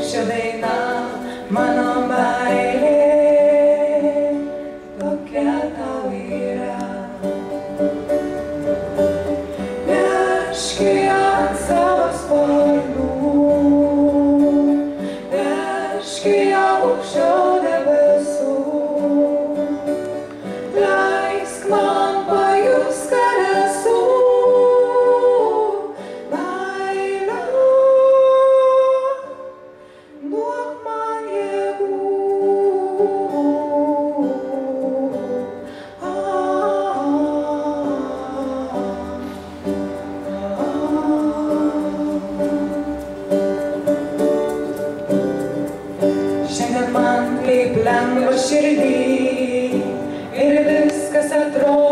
paukščio daina, mano meilė, tokia tau yra. Neški ant savo sparnų, neški aukščiau debesų, leisk man pajust, kad esu meilė, duok man jėgų. Šiandien man kaip lengva širdį ir viskas atrodo